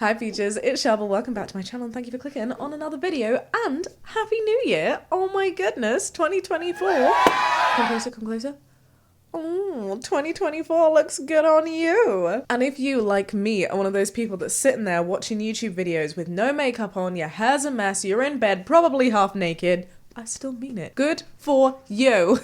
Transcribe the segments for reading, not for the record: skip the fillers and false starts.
Hi Peaches, it's Shaaba. Welcome back to my channel and thank you for clicking on another video and Happy New Year! Oh my goodness, 2024. Come closer, come closer. Oh, 2024 looks good on you. And if you, like me, are one of those people that's sitting there watching YouTube videos with no makeup on, your hair's a mess, you're in bed, probably half naked, I still mean it. Good for you.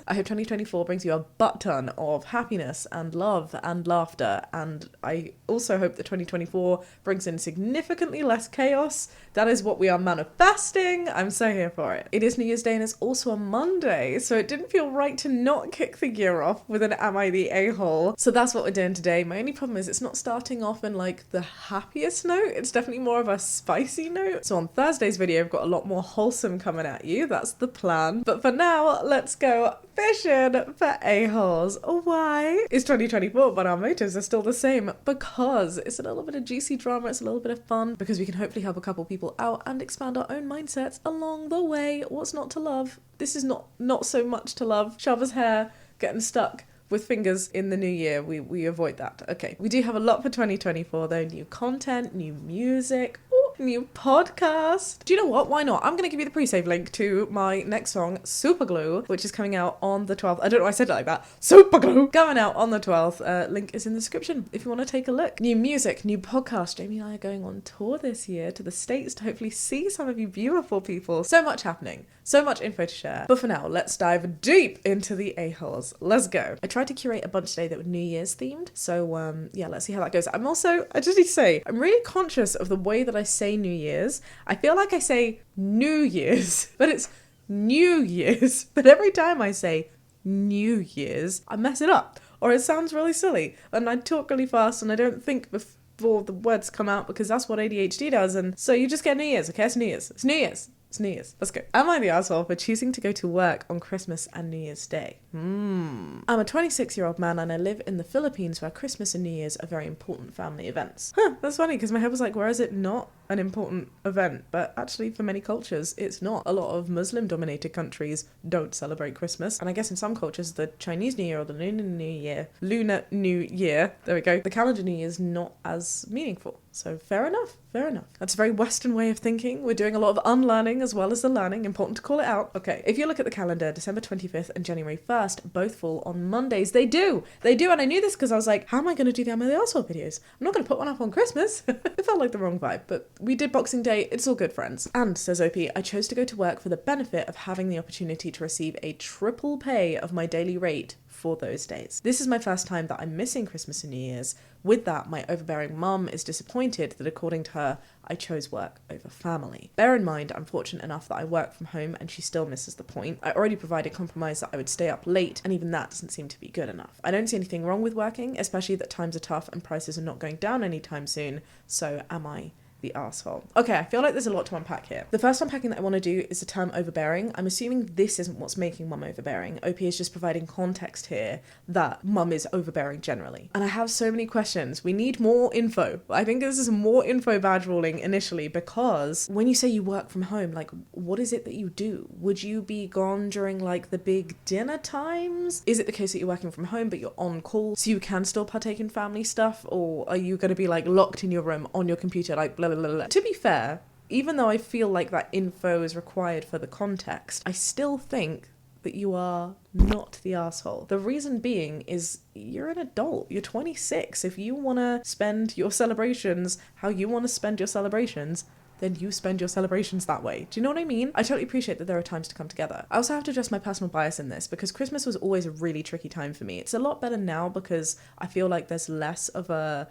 I hope 2024 brings you a butt ton of happiness and love and laughter, and I also hope that 2024 brings in significantly less chaos. That is what we are manifesting. I'm so here for it. It is New Year's Day and it's also a Monday, so it didn't feel right to not kick the year off with an Am I the A-hole? So that's what we're doing today. My only problem is it's not starting off in like the happiest note. It's definitely more of a spicy note. So on Thursday's video, I've got a lot more wholesome coming at you. That's the plan. But for now, let's go fishing for a-holes. Why? It's 2024, but our motives are still the same because it's a little bit of juicy drama, it's a little bit of fun, because we can hopefully help a couple people out and expand our own mindsets along the way. What's not to love? This is not so much to love. Shaaba's hair getting stuck with fingers in the new year. We avoid that. Okay. We do have a lot for 2024 though. New content, new music, new podcast. Do you know what? Why not? I'm going to give you the pre-save link to my next song, Super Glue, which is coming out on the 12th. I don't know why I said it like that. Super Glue! Going out on the 12th. Link is in the description if you want to take a look. New music, new podcast. Jamie and I are going on tour this year to the States to hopefully see some of you beautiful people. So much happening. So much info to share. But for now, let's dive deep into the a-holes. Let's go. I tried to curate a bunch today that were New Year's themed. So yeah, let's see how that goes. I just need to say, I'm really conscious of the way that I say New Year's. I feel like I say New Year's, but it's New Year's. But every time I say New Year's, I mess it up. Or it sounds really silly. And I talk really fast and I don't think before the words come out because that's what ADHD does. And so you just get New Year's, okay? It's New Year's. It's New Year's. It's New Year's. Let's go. Am I the asshole for choosing to go to work on Christmas and New Year's Day? I'm a 26-year-old man and I live in the Philippines where Christmas and New Year's are very important family events. That's funny because my head was like, where is it not an important event? But actually for many cultures, it's not. A lot of Muslim-dominated countries don't celebrate Christmas. And I guess in some cultures, the Chinese New Year or the Lunar New Year, there we go, the calendar New Year is not as meaningful. So fair enough. That's a very Western way of thinking. We're doing a lot of unlearning as well as the learning. Important to call it out. Okay, if you look at the calendar, December 25th and January 1st both fall on Mondays. They do, and I knew this because I was like, how am I going to do the Am I the Arsehole videos? I'm not going to put one up on Christmas. It felt like the wrong vibe, but we did Boxing Day. It's all good, friends. And, says OP, I chose to go to work for the benefit of having the opportunity to receive a triple pay of my daily rate for those days. This is my first time that I'm missing Christmas and New Year's. With that, my overbearing mum is disappointed that according to her, I chose work over family. Bear in mind, I'm fortunate enough that I work from home and she still misses the point. I already provided compromise that I would stay up late and even that doesn't seem to be good enough. I don't see anything wrong with working, especially that times are tough and prices are not going down anytime soon, so am I the asshole? Okay, I feel like there's a lot to unpack here. The first unpacking that I want to do is the term overbearing. I'm assuming this isn't what's making mum overbearing. OP is just providing context here that mum is overbearing generally. And I have so many questions. We need more info. I think this is a more info badge ruling initially because when you say you work from home, like what is it that you do? Would you be gone during like the big dinner times? Is it the case that you're working from home but you're on call so you can still partake in family stuff? Or are you going to be like locked in your room on your computer like blah blah blah blah? To be fair, even though I feel like that info is required for the context, I still think that you are not the asshole. The reason being is you're an adult. You're 26. If you want to spend your celebrations how you want to spend your celebrations, then you spend your celebrations that way. Do you know what I mean? I totally appreciate that there are times to come together. I also have to address my personal bias in this because Christmas was always a really tricky time for me. It's a lot better now because I feel like there's less of a,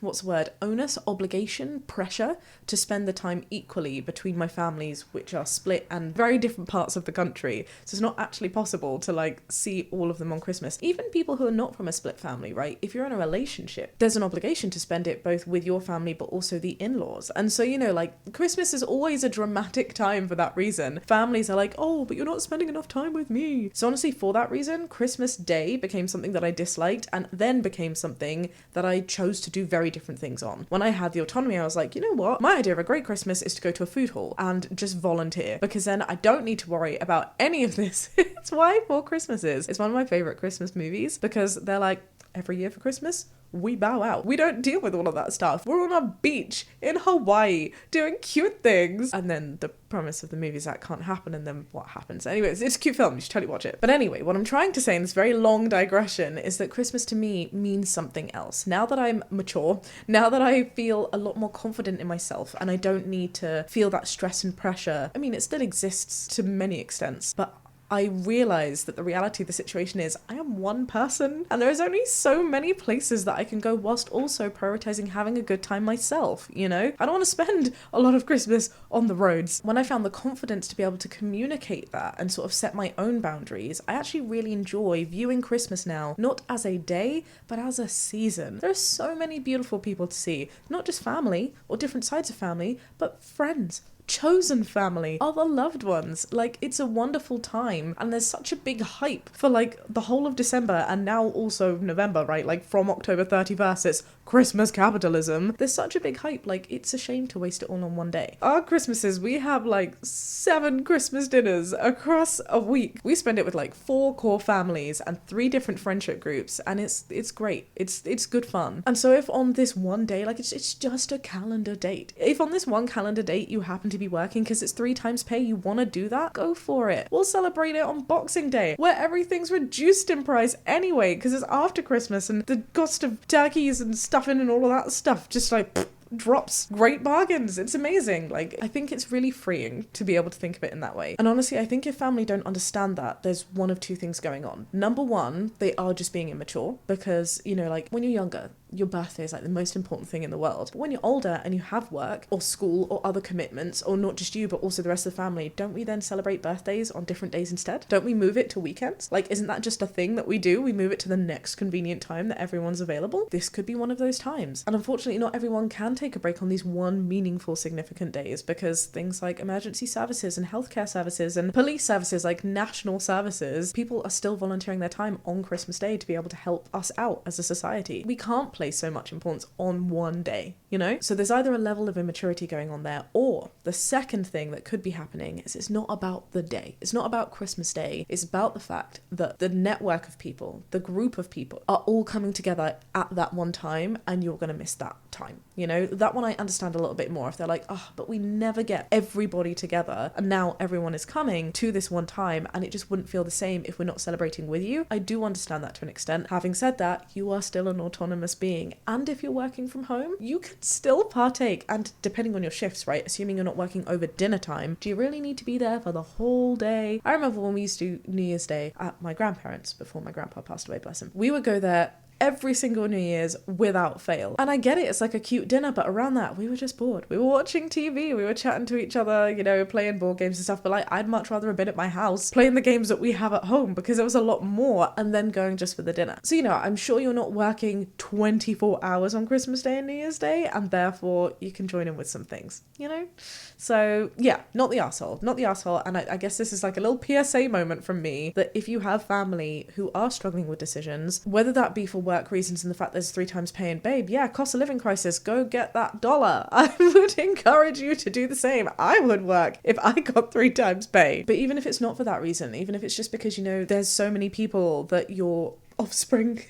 onus, obligation, pressure to spend the time equally between my families, which are split and very different parts of the country. So it's not actually possible to like see all of them on Christmas. Even people who are not from a split family, right? If you're in a relationship, there's an obligation to spend it both with your family but also the in-laws. And so, you know, like Christmas is always a dramatic time for that reason. Families are like, oh, but you're not spending enough time with me. So honestly, for that reason, Christmas Day became something that I disliked and then became something that I chose to do very different things on. When I had the autonomy, I was like, you know what? My idea of a great Christmas is to go to a food hall and just volunteer because then I don't need to worry about any of this. It's why Four Christmases. It's one of my favorite Christmas movies because they're like, every year for Christmas, we bow out. We don't deal with all of that stuff. We're on a beach in Hawaii doing cute things. And then the premise of the movie is that can't happen, and then what happens? Anyways, it's a cute film. You should totally watch it. But anyway, what I'm trying to say in this very long digression is that Christmas to me means something else. Now that I'm mature, now that I feel a lot more confident in myself and I don't need to feel that stress and pressure. I mean, it still exists to many extents, but I realize that the reality of the situation is I am one person and there is only so many places that I can go whilst also prioritizing having a good time myself, you know? I don't want to spend a lot of Christmas on the roads. When I found the confidence to be able to communicate that and sort of set my own boundaries, I actually really enjoy viewing Christmas now, not as a day, but as a season. There are so many beautiful people to see, not just family or different sides of family, but friends, chosen family, other loved ones. Like, it's a wonderful time, and there's such a big hype for like the whole of December and now also November, right? Like from October 31st, it's Christmas capitalism. There's such a big hype, like it's a shame to waste it all on one day. Our Christmases, we have like 7 Christmas dinners across a week. We spend it with like 4 core families and 3 different friendship groups, and it's great. It's good fun. And so if on this one day, like it's just a calendar date, if on this one calendar date you happen to be working because it's 3 times pay, you want to do that, go for it. We'll celebrate it on Boxing Day, where everything's reduced in price anyway because it's after Christmas and the cost of turkeys and stuffing and all of that stuff just like drops. Great bargains. It's amazing. Like, I think it's really freeing to be able to think of it in that way. And honestly, I think if family don't understand that, there's one of 2 things going on. Number one, they are just being immature because, you know, like when you're younger, your birthday is like the most important thing in the world. But when you're older and you have work or school or other commitments, or not just you, but also the rest of the family, don't we then celebrate birthdays on different days instead? Don't we move it to weekends? Like, isn't that just a thing that we do? We move it to the next convenient time that everyone's available. This could be one of those times. And unfortunately, not everyone can take a break on these one meaningful, significant days because things like emergency services and healthcare services and police services, like national services, people are still volunteering their time on Christmas Day to be able to help us out as a society. We can't place so much importance on one day, you know? So there's either a level of immaturity going on there, or the second thing that could be happening is it's not about the day. It's not about Christmas Day. It's about the fact that the network of people, the group of people are all coming together at that one time, and you're going to miss that time. You know, that one I understand a little bit more. If they're like, oh, but we never get everybody together and now everyone is coming to this one time and it just wouldn't feel the same if we're not celebrating with you. I do understand that to an extent. Having said that, you are still an autonomous being, and if you're working from home, you can still partake, and depending on your shifts, right, assuming you're not working over dinner time, do you really need to be there for the whole day? I remember when we used to do New Year's Day at my grandparents before my grandpa passed away, bless him. We would go there every single New Year's without fail. And I get it, it's like a cute dinner, but around that, we were just bored. We were watching TV, we were chatting to each other, you know, playing board games and stuff, but like, I'd much rather have been at my house playing the games that we have at home because there was a lot more, and then going just for the dinner. So, you know, I'm sure you're not working 24 hours on Christmas Day and New Year's Day, and therefore you can join in with some things, you know? So yeah, not the arsehole. And I guess this is like a little PSA moment from me, that if you have family who are struggling with decisions, whether that be for work reasons and the fact there's 3 times pay, and babe, yeah, cost of living crisis, go get that dollar. I would encourage you to do the same. I would work if I got 3 times pay. But even if it's not for that reason, even if it's just because, you know, there's so many people that your offspring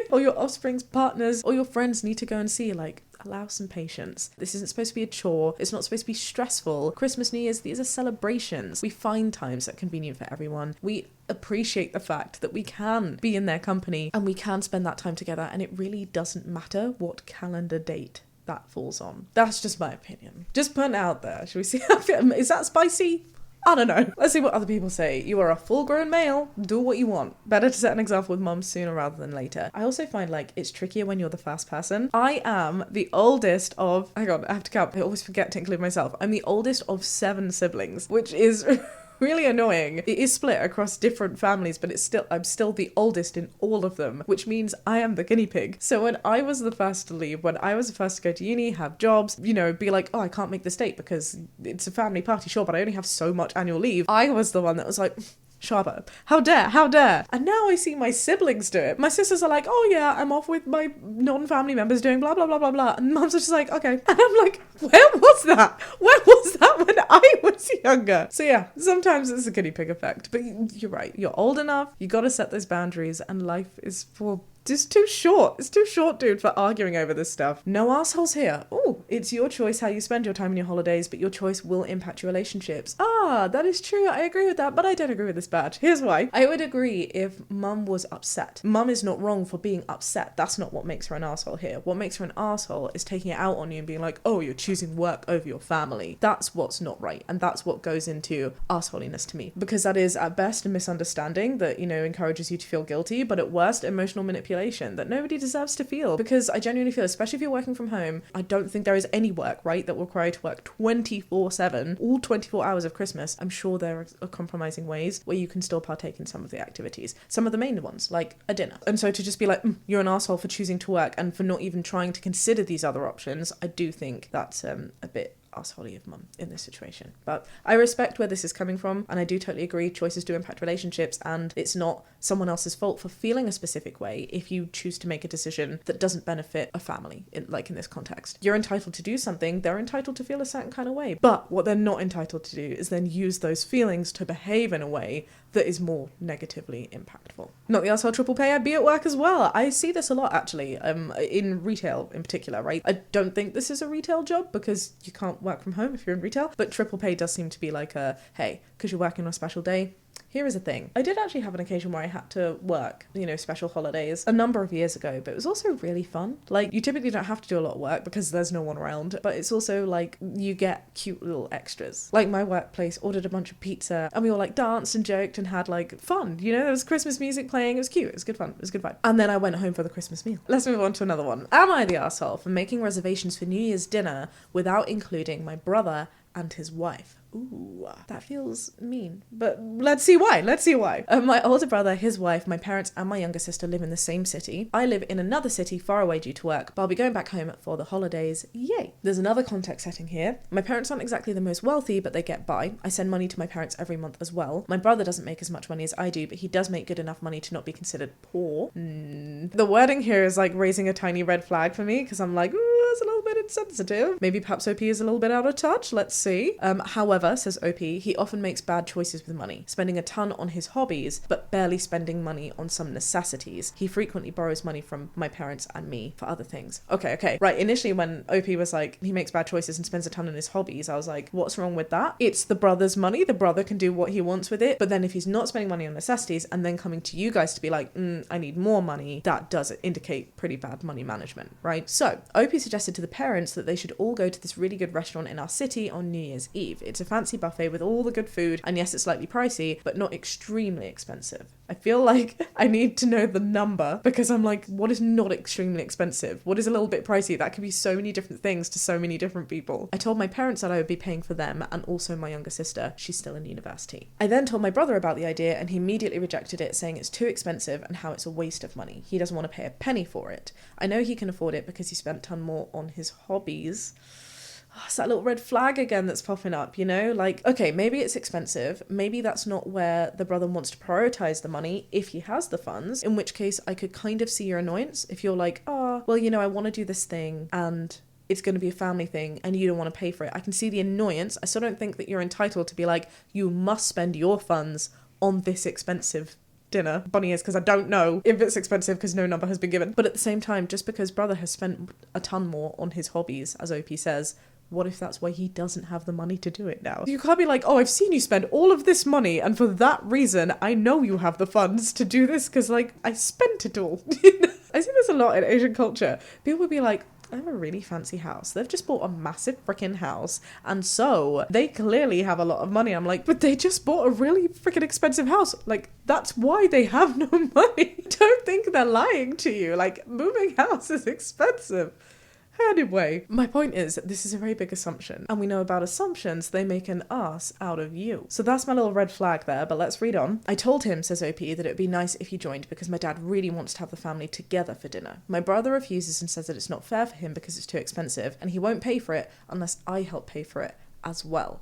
or your offspring's partners or your friends need to go and see, like, allow some patience. This isn't supposed to be a chore. It's not supposed to be stressful. Christmas, New Year's, these are celebrations. We find times that are convenient for everyone. We appreciate the fact that we can be in their company and we can spend that time together, and it really doesn't matter what calendar date that falls on. That's just my opinion. Just putting it out there. Should we see? Is that spicy? I don't know. Let's see what other people say. You are a full-grown male. Do what you want. Better to set an example with mum sooner rather than later. I also find, like, it's trickier when you're the first person. I am the oldest of... Hang on, I have to count. I always forget to include myself. I'm the oldest of 7 siblings, which is... really annoying. It is split across different families, but I'm still the oldest in all of them, which means I am the guinea pig. So when I was the first to leave, when I was the first to go to uni, have jobs, you know, be like, oh, I can't make this date because it's a family party, sure, but I only have so much annual leave. I was the one that was like, Shaaba, how dare. And now I see my siblings do it. My sisters are like, oh yeah, I'm off with my non-family members doing blah, blah, blah, blah, blah. And mum's just like, okay. And I'm like, where was that when I was younger? So yeah, sometimes it's a guinea pig effect. But you're right, you're old enough, you got to set those boundaries, and life is for just too short. It's too short, dude, for arguing over this stuff. No assholes here. Oh, it's your choice how you spend your time in your holidays, but your choice will impact your relationships. Ah, that is true. I agree with that, but I don't agree with this badge. Here's why. I would agree if mum was upset. Mum is not wrong for being upset. That's not what makes her an asshole here. What makes her an asshole is taking it out on you and being like, oh, you're choosing work over your family. That's what's not right. And that's what goes into assholiness to me. Because that is at best a misunderstanding that, you know, encourages you to feel guilty, but at worst, emotional manipulation that nobody deserves to feel. Because I genuinely feel, especially if you're working from home, I don't think there is any work, right, that will require you to work 24/7, all 24 hours of Christmas. I'm sure there are compromising ways where you can still partake in some of the activities. Some of the main ones, like a dinner. And so to just be like, you're an asshole for choosing to work and for not even trying to consider these other options, I do think that's a bit assholey of mum in this situation. But I respect where this is coming from, and I do totally agree choices do impact relationships, and it's not someone else's fault for feeling a specific way if you choose to make a decision that doesn't benefit a family, in this context. You're entitled to do something, they're entitled to feel a certain kind of way, but what they're not entitled to do is then use those feelings to behave in a way that is more negatively impactful. Not the arsehole triple pay, I'd be at work as well. I see this a lot, actually, in retail in particular, right? I don't think this is a retail job because you can't work from home if you're in retail, but triple pay does seem to be like hey, because you're working on a special day, here is a thing. I did actually have an occasion where I had to work, special holidays a number of years ago, but it was also really fun. Like, you typically don't have to do a lot of work because there's no one around, but it's also like you get cute little extras. Like, my workplace ordered a bunch of pizza and we all like danced and joked and had like fun. There was Christmas music playing. It was cute. It was good fun. It was good vibe. And then I went home for the Christmas meal. Let's move on to another one. Am I the arsehole for making reservations for New Year's dinner without including my brother and his wife? Ooh, that feels mean. But let's see why. My older brother, his wife, my parents, and my younger sister live in the same city. I live in another city far away due to work, but I'll be going back home for the holidays. Yay. There's another context setting here. My parents aren't exactly the most wealthy, but they get by. I send money to my parents every month as well. My brother doesn't make as much money as I do, but he does make good enough money to not be considered poor. The wording here is like raising a tiny red flag for me, because I'm like, ooh, that's a little bit insensitive. Maybe perhaps OP is a little bit out of touch. Let's see. However, says OP, he often makes bad choices with money, spending a ton on his hobbies, but barely spending money on some necessities. He frequently borrows money from my parents and me for other things. Okay. Right, initially when OP was like, he makes bad choices and spends a ton on his hobbies, I was like, what's wrong with that? It's the brother's money. The brother can do what he wants with it. But then if he's not spending money on necessities and then coming to you guys to be like, I need more money, that does indicate pretty bad money management, right? So OP suggested to the parents that they should all go to this really good restaurant in our city on New Year's Eve. It's a fancy buffet with all the good food, and yes, it's slightly pricey, but not extremely expensive. I feel like I need to know the number, because I'm like, what is not extremely expensive? What is a little bit pricey? That could be so many different things to so many different people. I told my parents that I would be paying for them, and also my younger sister. She's still in university. I then told my brother about the idea, and he immediately rejected it, saying it's too expensive and how it's a waste of money. He doesn't want to pay a penny for it. I know he can afford it because he spent a ton more on his hobbies. It's that little red flag again that's popping up, like, okay, maybe it's expensive. Maybe that's not where the brother wants to prioritize the money if he has the funds, in which case I could kind of see your annoyance if you're like, well, I want to do this thing and it's going to be a family thing and you don't want to pay for it. I can see the annoyance. I still don't think that you're entitled to be like, you must spend your funds on this expensive dinner. Bunny is because I don't know if it's expensive because no number has been given. But at the same time, just because brother has spent a ton more on his hobbies, as OP says, what if that's why he doesn't have the money to do it now? You can't be like, I've seen you spend all of this money and for that reason I know you have the funds to do this because like I spent it all. I see this a lot in Asian culture. People would be like, I have a really fancy house. They've just bought a massive freaking house and so they clearly have a lot of money. I'm like, but they just bought a really freaking expensive house. Like, that's why they have no money. Don't think they're lying to you. Like, moving house is expensive. Anyway, my point is, this is a very big assumption, and we know about assumptions, they make an ass out of you. So that's my little red flag there, but let's read on. I told him, says OP, that it would be nice if he joined because my dad really wants to have the family together for dinner. My brother refuses and says that it's not fair for him because it's too expensive, and he won't pay for it unless I help pay for it as well.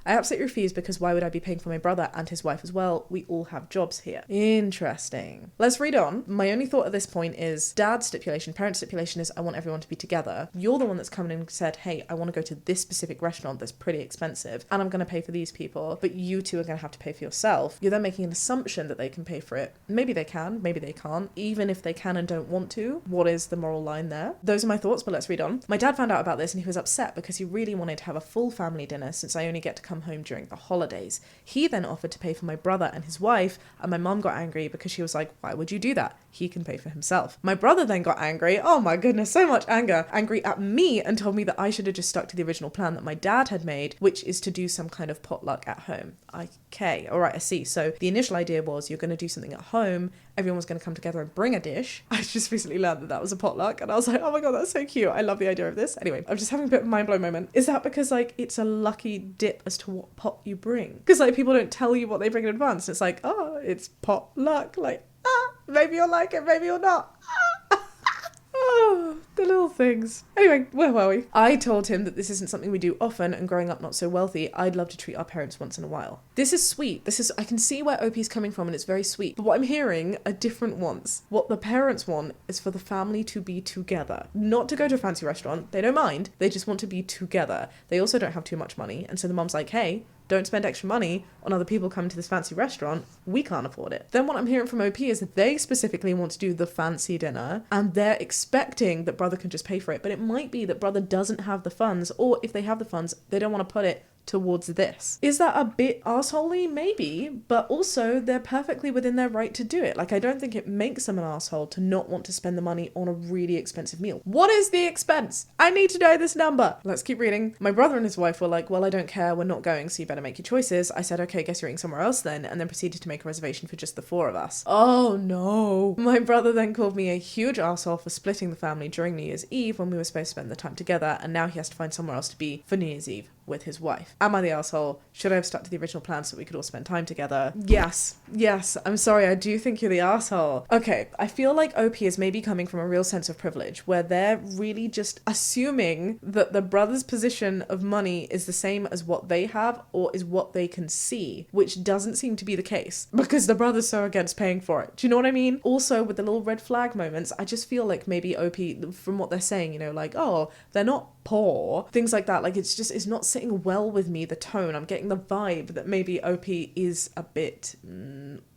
I absolutely refuse because why would I be paying for my brother and his wife as well? We all have jobs here. Interesting. Let's read on. My only thought at this point is dad's stipulation, parent's stipulation is I want everyone to be together. You're the one that's come in and said, hey, I want to go to this specific restaurant that's pretty expensive and I'm going to pay for these people, but you two are going to have to pay for yourself. You're then making an assumption that they can pay for it. Maybe they can, maybe they can't. Even if they can and don't want to, what is the moral line there? Those are my thoughts, but let's read on. My dad found out about this and he was upset because he really wanted to have a full family dinner since I only get to come home during the holidays. He then offered to pay for my brother and his wife, and my mum got angry because she was like, why would you do that? He can pay for himself. My brother then got angry. Oh my goodness, so much anger. Angry at me and told me that I should have just stuck to the original plan that my dad had made, which is to do some kind of potluck at home. Okay, all right, I see. So the initial idea was you're going to do something at home. Everyone's going to come together and bring a dish. I just recently learned that that was a potluck and I was like, oh my God, that's so cute. I love the idea of this. Anyway, I'm just having a bit of a mind blown moment. Is that because like it's a lucky dip as to what pot you bring? Because like people don't tell you what they bring in advance. It's like, oh, it's potluck. Like, maybe you'll like it, maybe you'll not. Oh, the little things. Anyway, where were we? I told him that this isn't something we do often, and growing up not so wealthy, I'd love to treat our parents once in a while. This is sweet. I can see where OP's coming from and it's very sweet. But what I'm hearing are different ones. What the parents want is for the family to be together. Not to go to a fancy restaurant. They don't mind. They just want to be together. They also don't have too much money. And so the mom's like, hey, don't spend extra money on other people coming to this fancy restaurant. We can't afford it. Then what I'm hearing from OP is that they specifically want to do the fancy dinner and they're expecting that brother can just pay for it. But it might be that brother doesn't have the funds, or if they have the funds, they don't want to put it towards this. Is that a bit arseholey? Maybe, but also they're perfectly within their right to do it. Like, I don't think it makes them an arsehole to not want to spend the money on a really expensive meal. What is the expense? I need to know this number. Let's keep reading. My brother and his wife were like, well, I don't care, we're not going, so you better make your choices. I said, okay, guess you're eating somewhere else then, and then proceeded to make a reservation for just the four of us. Oh no. My brother then called me a huge arsehole for splitting the family during New Year's Eve when we were supposed to spend the time together, and now he has to find somewhere else to be for New Year's Eve with his wife. Am I the asshole? Should I have stuck to the original plan so we could all spend time together? Yes, I'm sorry, I do think you're the asshole. Okay, I feel like OP is maybe coming from a real sense of privilege where they're really just assuming that the brother's position of money is the same as what they have or is what they can see, which doesn't seem to be the case because the brother's so against paying for it. Do you know what I mean? Also, with the little red flag moments, I just feel like maybe OP, from what they're saying, you know, like, oh, they're not poor, things like that, like it's not sitting well with me, the tone. I'm getting the vibe that maybe OP is a bit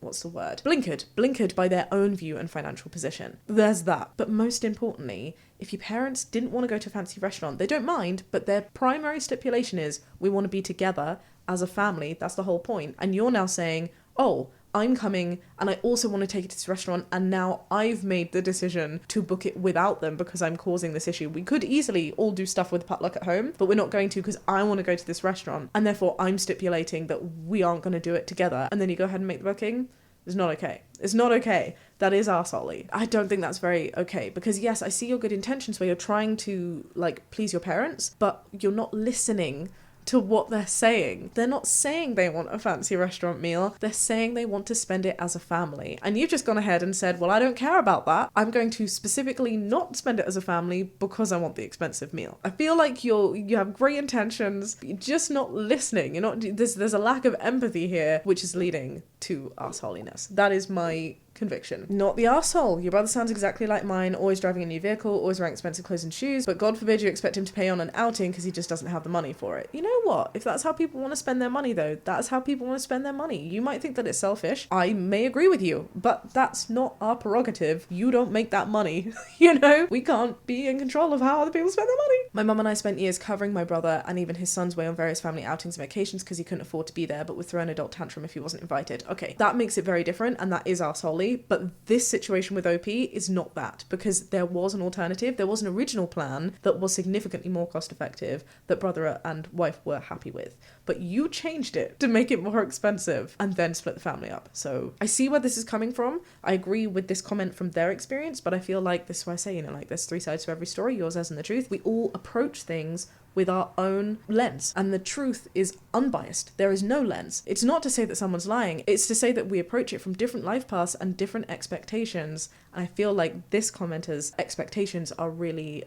what's the word, blinkered by their own view and financial position. There's that. But most importantly, if your parents didn't want to go to a fancy restaurant, they don't mind, but their primary stipulation is we want to be together as a family. That's the whole point. And you're now saying, oh, I'm coming and I also want to take it to this restaurant, and now I've made the decision to book it without them because I'm causing this issue. We could easily all do stuff with potluck at home, but we're not going to because I want to go to this restaurant, and therefore I'm stipulating that we aren't going to do it together, and then you go ahead and make the booking. It's not okay. It's not okay. That is arseholey. I don't think that's very okay, because yes, I see your good intentions where you're trying to like please your parents, but you're not listening to what they're saying. They're not saying they want a fancy restaurant meal. They're saying they want to spend it as a family. And you've just gone ahead and said, well, I don't care about that. I'm going to specifically not spend it as a family because I want the expensive meal. I feel like you have great intentions, but you're just not listening. You're not, there's a lack of empathy here, which is leading to arseholiness. That is my conviction. Not the arsehole. Your brother sounds exactly like mine, always driving a new vehicle, always wearing expensive clothes and shoes, but God forbid you expect him to pay on an outing because he just doesn't have the money for it. You know what? If that's how people want to spend their money though, that's how people want to spend their money. You might think that it's selfish. I may agree with you, but that's not our prerogative. You don't make that money. You know? We can't be in control of how other people spend their money. My mum and I spent years covering my brother and even his son's way on various family outings and vacations because he couldn't afford to be there, but would throw an adult tantrum if he wasn't invited. Okay, that makes it very different, and that is arseholey, but this situation with OP is not that, because there was an alternative. There was an original plan that was significantly more cost effective that brother and wife were happy with, but you changed it to make it more expensive and then split the family up. So I see where this is coming from. I agree with this comment from their experience, but I feel like this is why I say, you know, like there's three sides to every story, yours, as in the truth. We all approach things with our own lens. And the truth is unbiased. There is no lens. It's not to say that someone's lying. It's to say that we approach it from different life paths and different expectations. And I feel like this commenter's expectations are really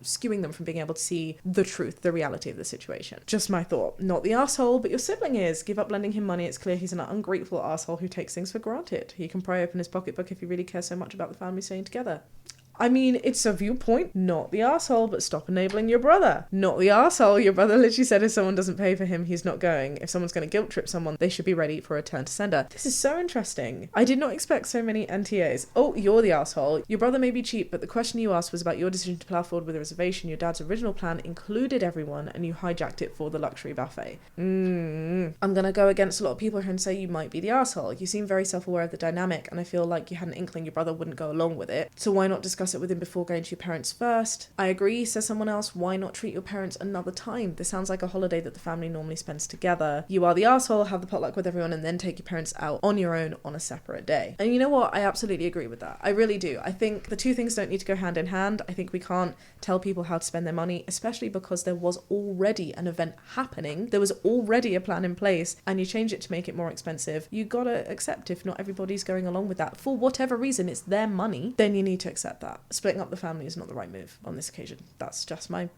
skewing them from being able to see the truth, the reality of the situation. Just my thought. Not the asshole, but your sibling is. Give up lending him money. It's clear he's an ungrateful asshole who takes things for granted. He can pry open his pocketbook if he really cares so much about the family staying together. I mean, it's a viewpoint, not the arsehole, but stop enabling your brother. Not the arsehole. Your brother literally said if someone doesn't pay for him, he's not going. If someone's going to guilt trip someone, they should be ready for a turn to sender. This is so interesting. I did not expect so many NTAs. Oh, you're the arsehole. Your brother may be cheap, but the question you asked was about your decision to plough forward with a reservation. Your dad's original plan included everyone, and you hijacked it for the luxury buffet. I'm going to go against a lot of people here and say you might be the arsehole. You seem very self-aware of the dynamic, and I feel like you had an inkling your brother wouldn't go along with it. So why not discuss it with him before going to your parents first? I agree, says someone else. Why not treat your parents another time? This sounds like a holiday that the family normally spends together. You are the arsehole, have the potluck with everyone, and then take your parents out on your own on a separate day. And you know what? I absolutely agree with that. I really do. I think the two things don't need to go hand in hand. I think we can't tell people how to spend their money, especially because there was already an event happening. There was already a plan in place, and you change it to make it more expensive. You gotta accept if not everybody's going along with that. For whatever reason, it's their money, then you need to accept that. Splitting up the family is not the right move on this occasion. That's just my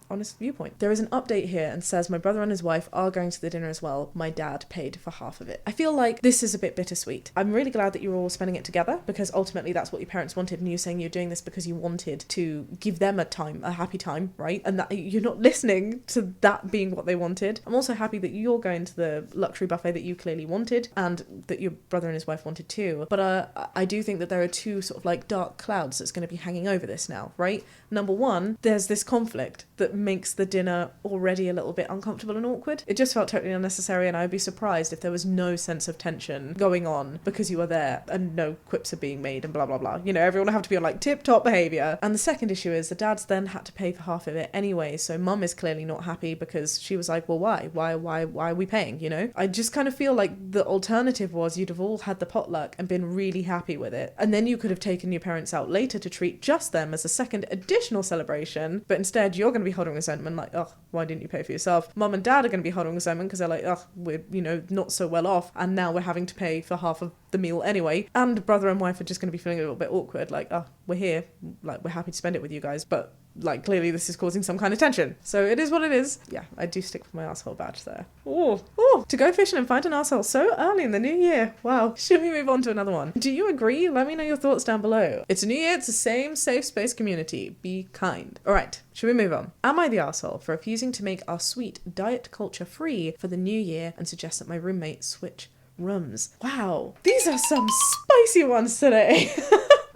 honest viewpoint. There is an update here and says my brother and his wife are going to the dinner as well. My dad paid for half of it. I feel like this is a bit bittersweet. I'm really glad that you're all spending it together, because ultimately that's what your parents wanted, and you're saying you're doing this because you wanted to give them a happy time, right? And that you're not listening to that being what they wanted. I'm also happy that you're going to the luxury buffet that you clearly wanted, and that your brother and his wife wanted too. But I do think that there are two sort of like dark clouds that's going to be hanging over this now, right? Number one, there's this conflict that makes the dinner already a little bit uncomfortable and awkward. It just felt totally unnecessary, and I would be surprised if there was no sense of tension going on because you were there and no quips are being made and blah blah blah. You know, everyone will have to be on like tip-top behaviour. And the second issue is the dad's then had to pay for half of it anyway, so mum is clearly not happy because she was like, well, why are we paying, you know? I just kind of feel like the alternative was you'd have all had the potluck and been really happy with it, and then you could have taken your parents out later to treat just them as a second additional celebration, but instead you're going to be holding resentment like, oh, why didn't you pay for yourself? Mum and dad are going to be holding resentment because they're like, oh, we're, you know, not so well off, and now we're having to pay for half of the meal anyway. And brother and wife are just going to be feeling a little bit awkward, like, oh, we're here, like, we're happy to spend it with you guys, but like clearly this is causing some kind of tension. So it is what it is. Yeah, I do stick with my arsehole badge there. Oh, to go fishing and find an arsehole so early in the new year. Wow. Should we move on to another one? Do you agree? Let me know your thoughts down below. It's a new year, it's the same safe space community. Be kind. All right, should we move on? Am I the arsehole for refusing to make our sweet diet culture free for the new year and suggest that my roommate switch rooms? Wow, these are some spicy ones today.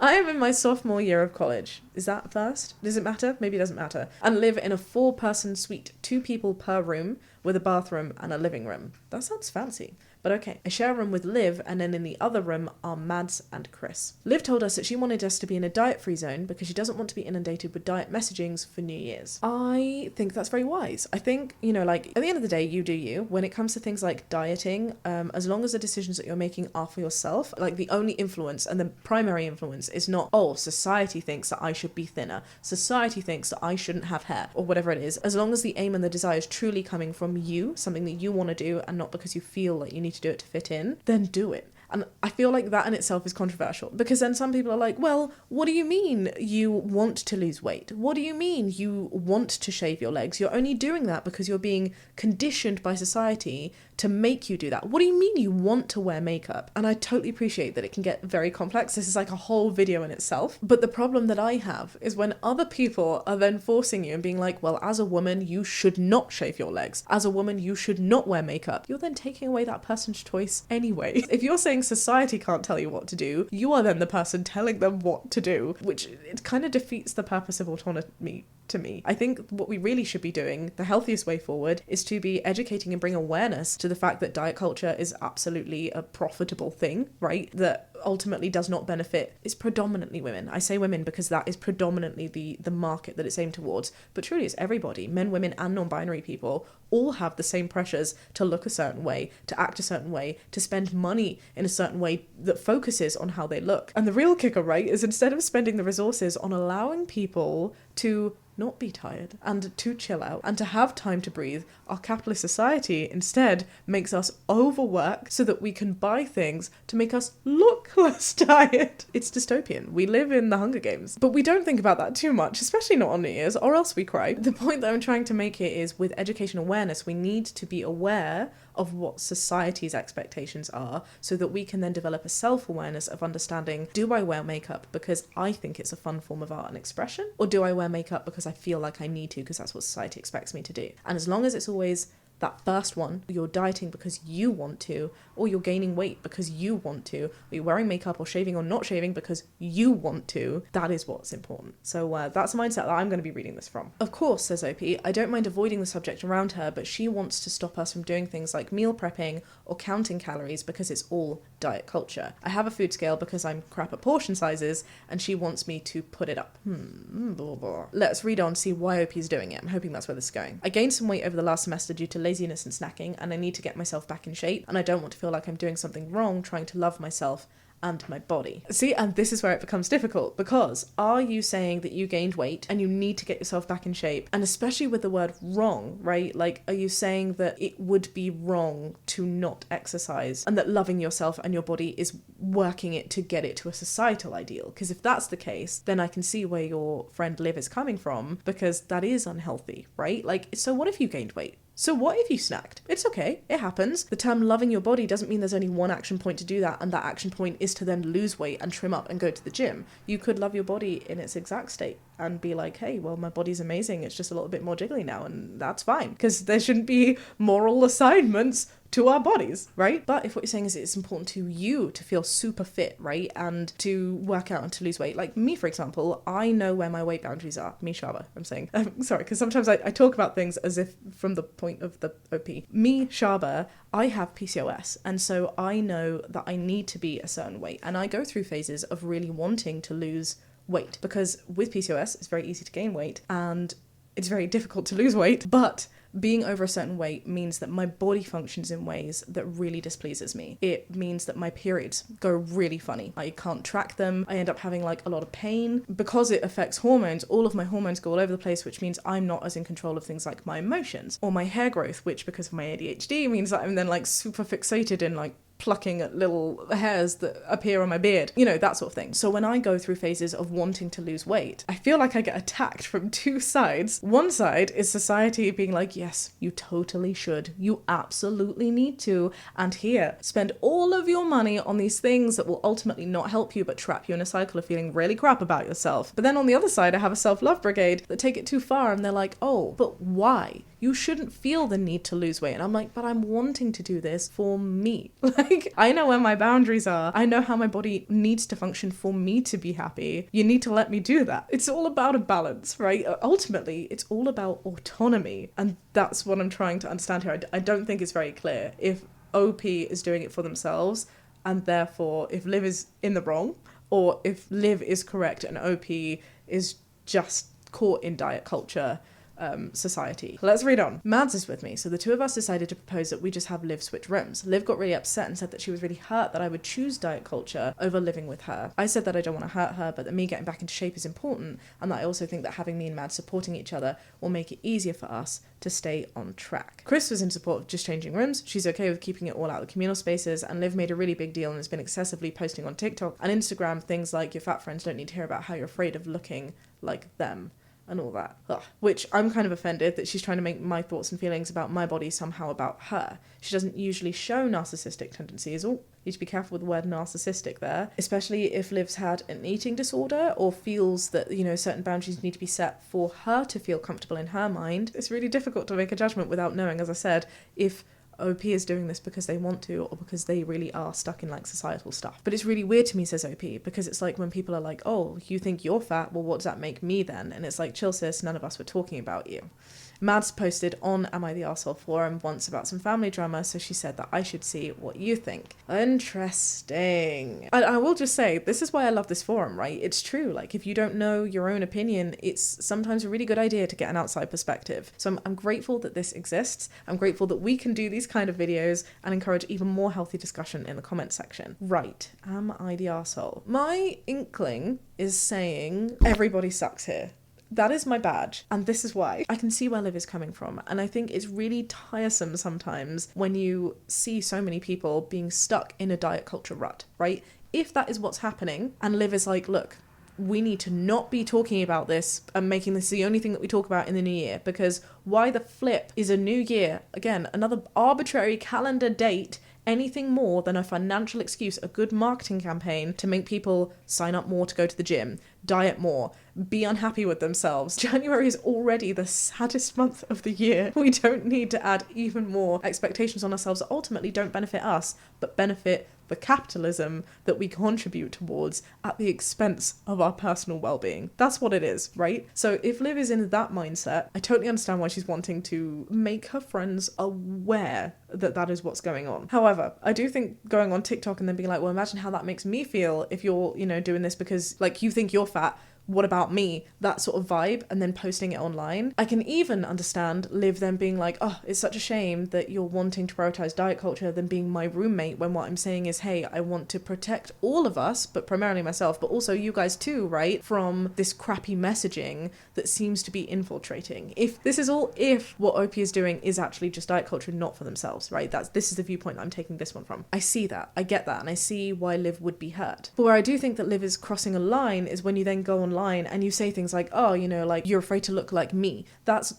I am in my sophomore year of college. Is that first? Does it matter? Maybe it doesn't matter. And live in a 4-person suite, 2 people per room, with a bathroom and a living room. That sounds fancy. But okay, I share a room with Liv, and then in the other room are Mads and Chris. Liv told us that she wanted us to be in a diet-free zone because she doesn't want to be inundated with diet messagings for New Year's. I think that's very wise. I think, you know, like, at the end of the day, you do you. When it comes to things like dieting, as long as the decisions that you're making are for yourself, like the only influence and the primary influence is not, oh, society thinks that I should be thinner, society thinks that I shouldn't have hair, or whatever it is. As long as the aim and the desire is truly coming from you, something that you want to do, and not because you feel like you need to do it to fit in, then do it. And I feel like that in itself is controversial, because then some people are like, well, what do you mean you want to lose weight? What do you mean you want to shave your legs? You're only doing that because you're being conditioned by society to make you do that. What do you mean you want to wear makeup? And I totally appreciate that it can get very complex. This is like a whole video in itself. But the problem that I have is when other people are then forcing you and being like, well, as a woman, you should not shave your legs. As a woman, you should not wear makeup. You're then taking away that person's choice anyway. If you're saying society can't tell you what to do, you are then the person telling them what to do, which it kind of defeats the purpose of autonomy to me. I think what we really should be doing, the healthiest way forward, is to be educating and bring awareness to the fact that diet culture is absolutely a profitable thing, right? That ultimately does not benefit, it's predominantly women. I say women because that is predominantly the market that it's aimed towards, but truly it's everybody. Men, women and non-binary people all have the same pressures to look a certain way, to act a certain way, to spend money in a certain way that focuses on how they look. And the real kicker, right, is instead of spending the resources on allowing people to not be tired and to chill out and to have time to breathe, our capitalist society instead makes us overwork so that we can buy things to make us look less tired. It's dystopian. We live in the Hunger Games. But we don't think about that too much, especially not on New Year's, or else we cry. The point that I'm trying to make here is with education awareness, we need to be aware of what society's expectations are so that we can then develop a self-awareness of understanding, do I wear makeup because I think it's a fun form of art and expression? Or do I wear makeup because I feel like I need to because that's what society expects me to do? And as long as it's always that first one, you're dieting because you want to, or you're gaining weight because you want to, or you're wearing makeup or shaving or not shaving because you want to, that is what's important. So that's the mindset that I'm going to be reading this from. Of course, says OP, I don't mind avoiding the subject around her, but she wants to stop us from doing things like meal prepping or counting calories because it's all diet culture. I have a food scale because I'm crap at portion sizes, and she wants me to put it up. Blah, blah. Let's read on, see why OP is doing it. I'm hoping that's where this is going. I gained some weight over the last semester due to laziness and snacking, and I need to get myself back in shape, and I don't want to feel like I'm doing something wrong trying to love myself and my body. See, and this is where it becomes difficult, because are you saying that you gained weight and you need to get yourself back in shape? And especially with the word wrong, right? Like, are you saying that it would be wrong to not exercise and that loving yourself and your body is working it to get it to a societal ideal? Because if that's the case, then I can see where your friend Liv is coming from, because that is unhealthy, right? Like, so what if you gained weight? So what if you snacked? It's okay, it happens. The term loving your body doesn't mean there's only one action point to do that, and that action point is to then lose weight and trim up and go to the gym. You could love your body in its exact state and be like, hey, well, my body's amazing, it's just a little bit more jiggly now, and that's fine. Because there shouldn't be moral assignments to our bodies, right? But if what you're saying is it's important to you to feel super fit, right? And to work out and to lose weight. Like me, for example, I know where my weight boundaries are. Me, Shaaba, I'm saying. Sorry, because sometimes I talk about things as if from the point of the OP. Me, Shaaba, I have PCOS, and so I know that I need to be a certain weight. And I go through phases of really wanting to lose weight, because with PCOS, it's very easy to gain weight and it's very difficult to lose weight, but being over a certain weight means that my body functions in ways that really displeases me. It means that my periods go really funny. I can't track them. I end up having like a lot of pain. Because it affects hormones, all of my hormones go all over the place, which means I'm not as in control of things like my emotions or my hair growth, which because of my ADHD means that I'm then like super fixated in like plucking at little hairs that appear on my beard, you know, that sort of thing. So when I go through phases of wanting to lose weight, I feel like I get attacked from two sides. One side is society being like, yes, you totally should. You absolutely need to. And here, spend all of your money on these things that will ultimately not help you but trap you in a cycle of feeling really crap about yourself. But then on the other side, I have a self-love brigade that take it too far, and they're like, oh, but why? You shouldn't feel the need to lose weight. And I'm like, but I'm wanting to do this for me. Like, I know where my boundaries are. I know how my body needs to function for me to be happy. You need to let me do that. It's all about a balance, right? Ultimately, it's all about autonomy. And that's what I'm trying to understand here. I don't think it's very clear if OP is doing it for themselves, and therefore if Liv is in the wrong, or if Liv is correct and OP is just caught in diet culture society. Let's read on. Mads is with me, so the two of us decided to propose that we just have Liv switch rooms. Liv got really upset and said that she was really hurt that I would choose diet culture over living with her. I said that I don't want to hurt her, but that me getting back into shape is important, and that I also think that having me and Mads supporting each other will make it easier for us to stay on track. Chris was in support of just changing rooms. She's okay with keeping it all out of the communal spaces, and Liv made a really big deal and has been excessively posting on TikTok and Instagram things like your fat friends don't need to hear about how you're afraid of looking like them. And all that. Ugh. Which I'm kind of offended that she's trying to make my thoughts and feelings about my body somehow about her. She doesn't usually show narcissistic tendencies. Oh, you need to be careful with the word narcissistic there. Especially if Liv's had an eating disorder or feels that, you know, certain boundaries need to be set for her to feel comfortable in her mind. It's really difficult to make a judgment without knowing, as I said, if OP is doing this because they want to or because they really are stuck in like societal stuff. But it's really weird to me, says OP, because it's like when people are like, oh, you think you're fat, well, what does that make me then? And it's like, chill sis, none of us were talking about you. Mads posted on Am I the Arsehole forum once about some family drama, so she said that I should see what you think. Interesting. I will just say, this is why I love this forum, right? It's true, like if you don't know your own opinion, it's sometimes a really good idea to get an outside perspective. So I'm grateful that this exists. I'm grateful that we can do these kind of videos and encourage even more healthy discussion in the comment section. Right, am I the arsehole? My inkling is saying everybody sucks here. That is my badge. And this is why. I can see where Liv is coming from. And I think it's really tiresome sometimes when you see so many people being stuck in a diet culture rut, right? If that is what's happening and Liv is like, look, we need to not be talking about this and making this the only thing that we talk about in the new year, because why the flip is a new year, again, another arbitrary calendar date, anything more than a financial excuse, a good marketing campaign to make people sign up more to go to the gym, diet more, be unhappy with themselves. January is already the saddest month of the year. We don't need to add even more expectations on ourselves that ultimately don't benefit us, but benefit the capitalism that we contribute towards at the expense of our personal well-being. That's what it is, right? So if Liv is in that mindset, I totally understand why she's wanting to make her friends aware that that is what's going on. However, I do think going on TikTok and then being like, well, imagine how that makes me feel if you're, doing this because like you think you're fat, what about me? That sort of vibe, and then posting it online. I can even understand Liv then being like, oh, it's such a shame that you're wanting to prioritize diet culture than being my roommate, when what I'm saying is, hey, I want to protect all of us, but primarily myself, but also you guys too, right? From this crappy messaging that seems to be infiltrating. If what OP is doing is actually just diet culture, not for themselves, right? This is the viewpoint I'm taking this one from. I see that, I get that, and I see why Liv would be hurt. But where I do think that Liv is crossing a line is when you then go online and you say things like, oh, like you're afraid to look like me.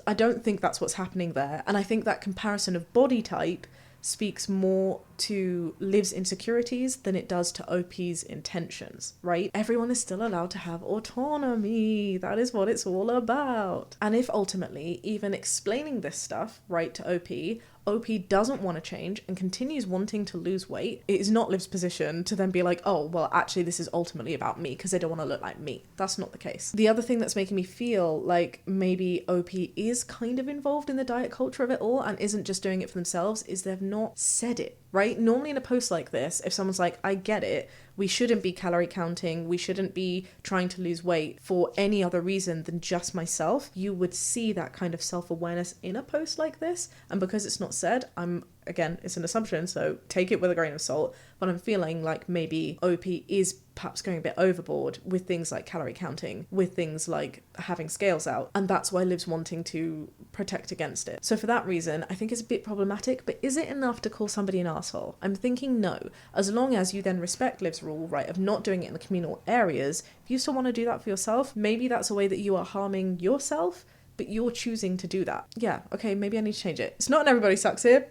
I don't think that's what's happening there. And I think that comparison of body type speaks more to Liv's insecurities than it does to OP's intentions, right? Everyone is still allowed to have autonomy. That is what it's all about. And if ultimately even explaining this stuff, right, to OP doesn't want to change and continues wanting to lose weight, it is not Liv's position to then be like, oh, well, actually, this is ultimately about me because they don't want to look like me. That's not the case. The other thing that's making me feel like maybe OP is kind of involved in the diet culture of it all and isn't just doing it for themselves is they've not said it, right? Normally in a post like this, if someone's like, I get it, we shouldn't be calorie counting, we shouldn't be trying to lose weight for any other reason than just myself, you would see that kind of self-awareness in a post like this. And because it's not said, again, it's an assumption, so take it with a grain of salt, but I'm feeling like maybe OP is perhaps going a bit overboard with things like calorie counting, with things like having scales out, and that's why Liv's wanting to protect against it. So for that reason, I think it's a bit problematic, but is it enough to call somebody an arsehole? I'm thinking no. As long as you then respect Liv's rule, right, of not doing it in the communal areas, if you still want to do that for yourself, maybe that's a way that you are harming yourself, but you're choosing to do that. Yeah, okay, maybe I need to change it. It's not an everybody sucks here.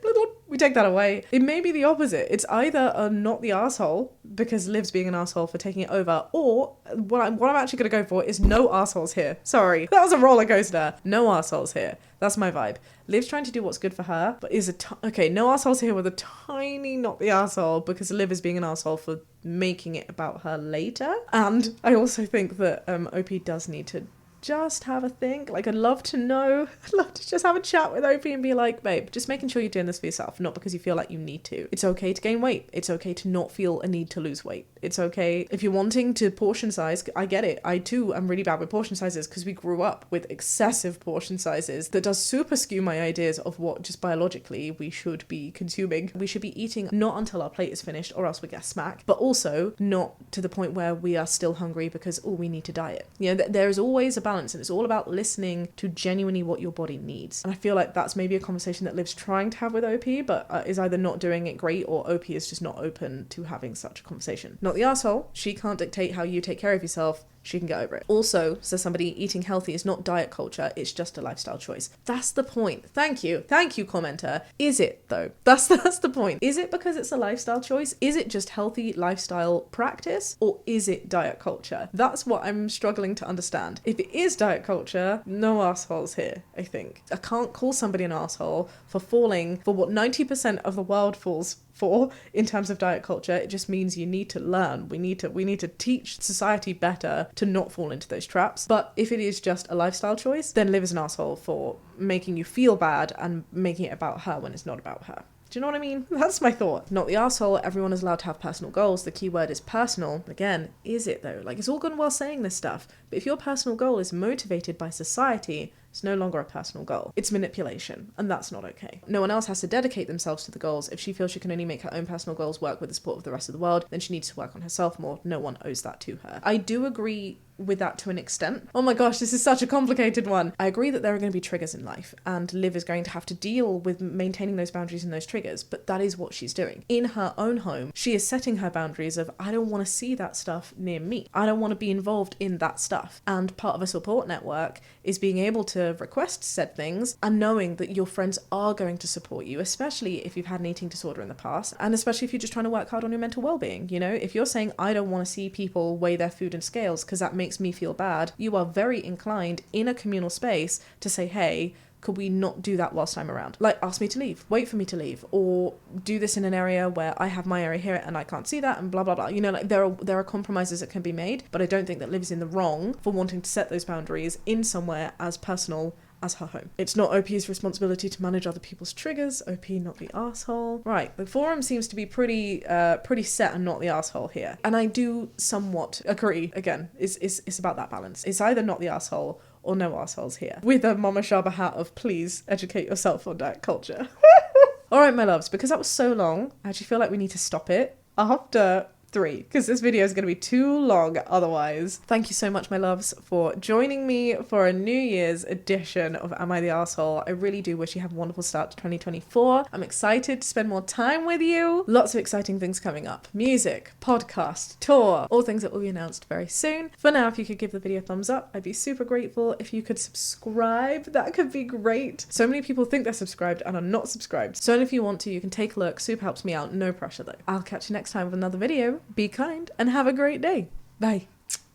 We take that away. It may be the opposite. It's either a not the arsehole because Liv's being an arsehole for taking it over, or what I'm actually going to go for is no arseholes here. Sorry, that was a roller coaster. No arseholes here. That's my vibe. Liv's trying to do what's good for her, but no arseholes here with a tiny not the arsehole because Liv is being an arsehole for making it about her later. And I also think that OP does need to just have a think. Like, I'd love to just have a chat with OP and be like, babe, just making sure you're doing this for yourself, not because you feel like you need to. It's okay to gain weight. It's okay to not feel a need to lose weight. It's okay if you're wanting to portion size. I get it. I too am really bad with portion sizes because we grew up with excessive portion sizes that does super skew my ideas of what just biologically we should be consuming. We should be eating not until our plate is finished or else we get a smack, but also not to the point where we are still hungry because, we need to diet. There is always a balance, and it's all about listening to genuinely what your body needs. And I feel like that's maybe a conversation that Liv's trying to have with OP, but is either not doing it great or OP is just not open to having such a conversation. Not the arsehole. She can't dictate how you take care of yourself. She can get over it. Also, says somebody, eating healthy is not diet culture, it's just a lifestyle choice. That's the point. Thank you, commenter. Is it though? That's the point. Is it because it's a lifestyle choice? Is it just healthy lifestyle practice? Or is it diet culture? That's what I'm struggling to understand. If it is diet culture, no assholes here, I think. I can't call somebody an asshole for falling for what 90% of the world falls for in terms of diet culture. It just means you need to learn. We need to teach society better to not fall into those traps. But if it is just a lifestyle choice, then Liv is an asshole for making you feel bad and making it about her when it's not about her. Do you know what I mean? That's my thought. Not the arsehole. Everyone is allowed to have personal goals. The key word is personal. Again, is it though? Like, it's all good and well saying this stuff, but if your personal goal is motivated by society, it's no longer a personal goal. It's manipulation, and that's not okay. No one else has to dedicate themselves to the goals. If she feels she can only make her own personal goals work with the support of the rest of the world, then she needs to work on herself more. No one owes that to her. I do agree with that to an extent. Oh my gosh, this is such a complicated one. I agree that there are going to be triggers in life, and Liv is going to have to deal with maintaining those boundaries and those triggers, but that is what she's doing. In her own home, she is setting her boundaries of, I don't want to see that stuff near me. I don't want to be involved in that stuff. And part of a support network is being able to request said things and knowing that your friends are going to support you, especially if you've had an eating disorder in the past, and especially if you're just trying to work hard on your mental well-being. You know, if you're saying, I don't want to see people weigh their food in scales because that makes me feel bad, you are very inclined in a communal space to say, hey, could we not do that whilst I'm around? Like, ask me to leave, wait for me to leave, or do this in an area where I have my area here and I can't see that, and blah, blah, blah. You know, like there are compromises that can be made, but I don't think that Liv's in the wrong for wanting to set those boundaries in somewhere as personal as her home. It's not OP's responsibility to manage other people's triggers. OP, not the asshole. Right, the forum seems to be pretty set and not the asshole here. And I do somewhat agree. Again, it's about that balance. It's either not the asshole or no assholes here. With a Mama Shaaba hat of please educate yourself on diet culture. Alright, my loves, because that was so long, I actually feel like we need to stop it after 3, because this video is going to be too long otherwise. Thank you so much, my loves, for joining me for a New Year's edition of Am I the Arsehole? I really do wish you have a wonderful start to 2024. I'm excited to spend more time with you. Lots of exciting things coming up. Music, podcast, tour, all things that will be announced very soon. For now, if you could give the video a thumbs up, I'd be super grateful. If you could subscribe, that could be great. So many people think they're subscribed and are not subscribed. So if you want to, you can take a look. Super helps me out. No pressure though. I'll catch you next time with another video. Be kind and have a great day. Bye.